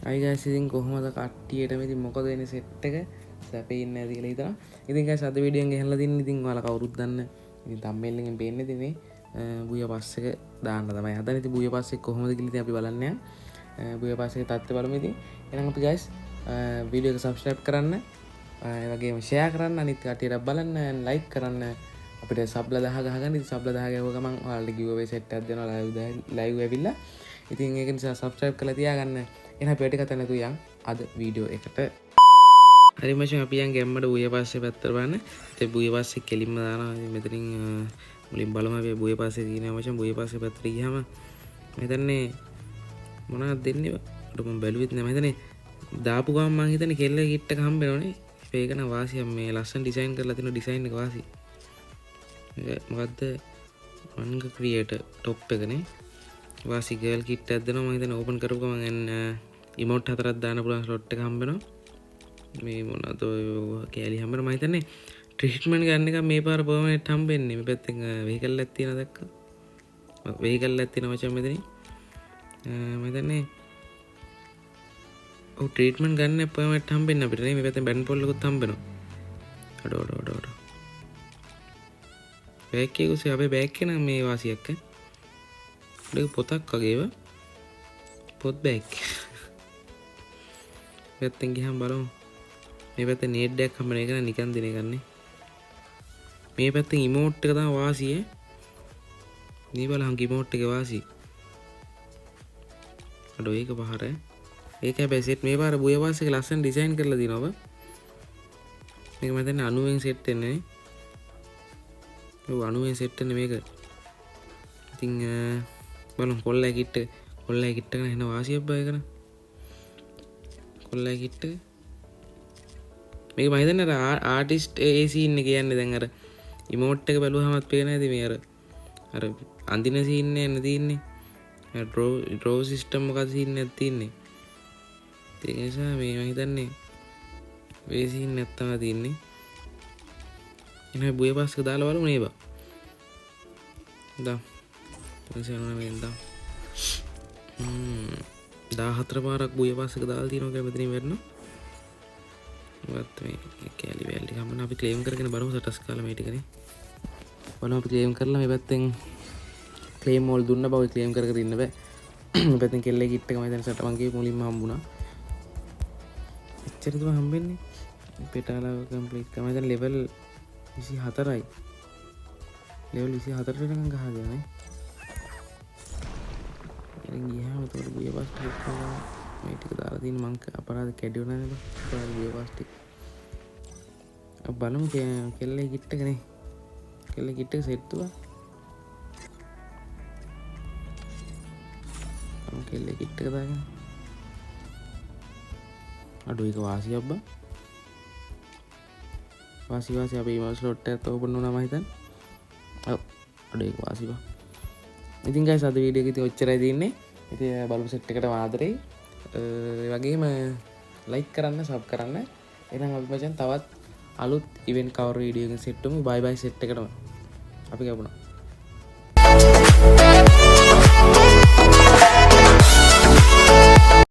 අයි guys ඉතින් කොහොමද කට්ටියටම ඉතින් මොකද වෙන්නේ සෙට් එක සැපේ ඉන්නේ නැති කියලා හිතනවා. ඉතින් ගයිස් අද වීඩියෝ එකෙන් ගෙනලා තින්නේ ඉතින් ඔයාලා කවුරුත් දන්න ඉතින් thumbnail එකෙන් පේන්නේ ඉතින් මේ බුය පස් එක දාන්න තමයි හදන්නේ. ඉතින් බුය පස් එක කොහොමද කියලා ඉතින් අපි බලන්න යන්න. බුය පස් එකේ තත්ත්වය බලමු ඉතින්. එහෙනම් අපි ගයිස් වීඩියෝ එක subscribe කරන්න, ඒ වගේම share කරන්න, අනිත් කට්ටියට බලන්න, like කරන්න. අපිට සබ්ලා 10 ගහගන්න. ඉතින් සබ්ලා 10 ගැහුව ගමන් ඔයාලට giveaway set එකක් දෙනවා live ඇවිල්ලා. ඉතින් ඒක නිසා subscribe කරලා තියාගන්න. එහෙනම් අපි වැඩි කතා නැතුව යන් අද වීඩියෝ එකට. හරි මචං අපි යන් ගැම්මඩ බුය පස්සේ පැත්තට බලන්න. ඉතින් බුය පස්සේ කෙලින්ම දානවා. ඉතින් මෙතනින් මුලින් බලමු අපි බුය පස්සේ තියෙනවා මචං. බුය පස්සේ පැත්තට ගියාම මම හිතන්නේ මොනවද දෙන්නේ මට මම බැලුවෙත් නෑ. මම හිතන්නේ දාපු ගමන් මම හිතන්නේ කෙල්ල කිට් එක හම්බ වෙනවනේ. ඒක න වාසියක් මේ ලස්සන ඩිසයින් කරලා තියෙන ඩිසයින් එක වාසිය. මොකද්ද වංග ක්‍රියේටර් টොප් එකනේ. වාසි ගර්ල් කිට් එකක් දෙනවා. මම හිතන්නේ ඕපන් කරපු ගමන් ඉමෝට් හතරක් දාන්න පුළුවන් ස්ලොට් එක හම්බ වෙනවා. මේ මොනවද ඔය කෑලි හම්බ වෙනවා. මම හිතන්නේ ට්‍රීට්මන්ට් ගන්න එක මේ පාර පර්මනන්ට් හම්බෙන්නේ. මේ පැත්තෙන් වෙහිකල් එකක් තියෙනවා දැක්කා. වෙහිකල් එකක් තියෙනවා මචං මෙතනින්. මම හිතන්නේ ඔව් ට්‍රීට්මන්ට් ගන්න පර්මනන්ට් හම්බෙන්නේ අපිට නේ. මේ පැත්තෙන් බැන් පොල්ලකුත් හම්බ වෙනවා. අඩ බෑග් එකේ උසේ අපේ බෑග් එක නම් මේ වාසියක් ඈ. ඒක පොතක් වගේව පොත් බෑග්. පැත්තෙන් ගියහම බලමු. මේ පැත්තේ නේට් එකක් හම්බ වෙන එක නිකන් දින එකන්නේ. මේ පැත්තෙන් ඉමෝට් එක තමයි වාසිය. මේ බලහන් ඉමෝට් එකේ වාසිය. අඩෝ ඒක පහර. ඒක හැබැයි සෙට් මේ පාර බුය වාස් එක ලස්සන ඩිසයින් කරලා දිනවා බා. මේක මම දැන් 90න් සෙට් වෙන්නේ නේ. ඔව් 90න් සෙට් වෙන්නේ මේක. ඉතින් බලමු කොල්ලයි කිට් එක න එන වාසියක් බය කරන. කොල්ලයි කිට් එක. මේක මම හිතන්නේ අර ආටිස්ට් ඒ සීන් එක කියන්නේ දැන් අර ඉමෝට් එක බැලුවහමත් පේන ඇති මේ අර අඳින සීන් එක නේ තියෙන්නේ. ඩ්‍රෝ සිස්ටම් මොකද සීන් එකක් තියෙන්නේ. ඒක නිසා මේ මම හිතන්නේ මේ සීන් එකක් තමයි තියෙන්නේ. එනේ බුය පාස් එක දාලා බලමු නේ බා. දා. එතන වෙන්දා. 14 පාරක් බුය පාස් එක දාලා තියෙනවා කියලා මෙතනින් වෙන්න. මේ කැලි වැලි ගමන අපි ක්ලේම් කරගෙන බලමු සටස් කාලා මේ ටිකනේ. බලමු අපි ක්ලේම් කරලා මේ පැත්තෙන් ක්ලේම් වල දුන්න බව ක්ලේම් කර කර ඉන්න බෑ. මේ පැත්තෙන් කෙල්ලේ කිට් එක මම දැන් සට මං කිව්ව මුලින්ම හම්බුණා. එච්චර තමයි හම්බෙන්නේ. පෙටාලාව කම්ප්ලීට් කරා. මම දැන් ලෙවල් 24යි. ලෙවල් 24ට නිකන් ගහගෙන නේ. ඉතින් ගියාම උඩට බුය පාස් ටික කරලා මේ ටික දාලා තියෙන මං අපරාධ කැඩුණා නේද? අපරාධ බුය පාස් ටික. බලමු කෙල්ලේ කිට් එක නේ. කෙල්ලේ කිට් එක සෙට් වුණා. කෙල්ලේ කිට් එක දාගෙන. අඩෝ ඒක වාසියක් බා. වාසි අපේ ඊමේල් ස්ලොට් එකත් ඕපන් වුණා මම හිතන්නේ. ඔව්. අඩෝ ඒක වාසි බා. ඉතින් ගයිස් අද වීඩියෝ එක ඉතින් ඔච්චරයි තියෙන්නේ. ඉතින් බලමු සෙට් එකට ආදරේ. ඒ වගේම ලයික් කරන්න, සබ් කරන්න. එහෙනම් අපි මචං තවත් අලුත් ඉවෙන්ට් කවර් වීඩියෝ එකකින් සෙට් වෙමු. බයි බයි සෙට් එකටම. අපි ගමුණා.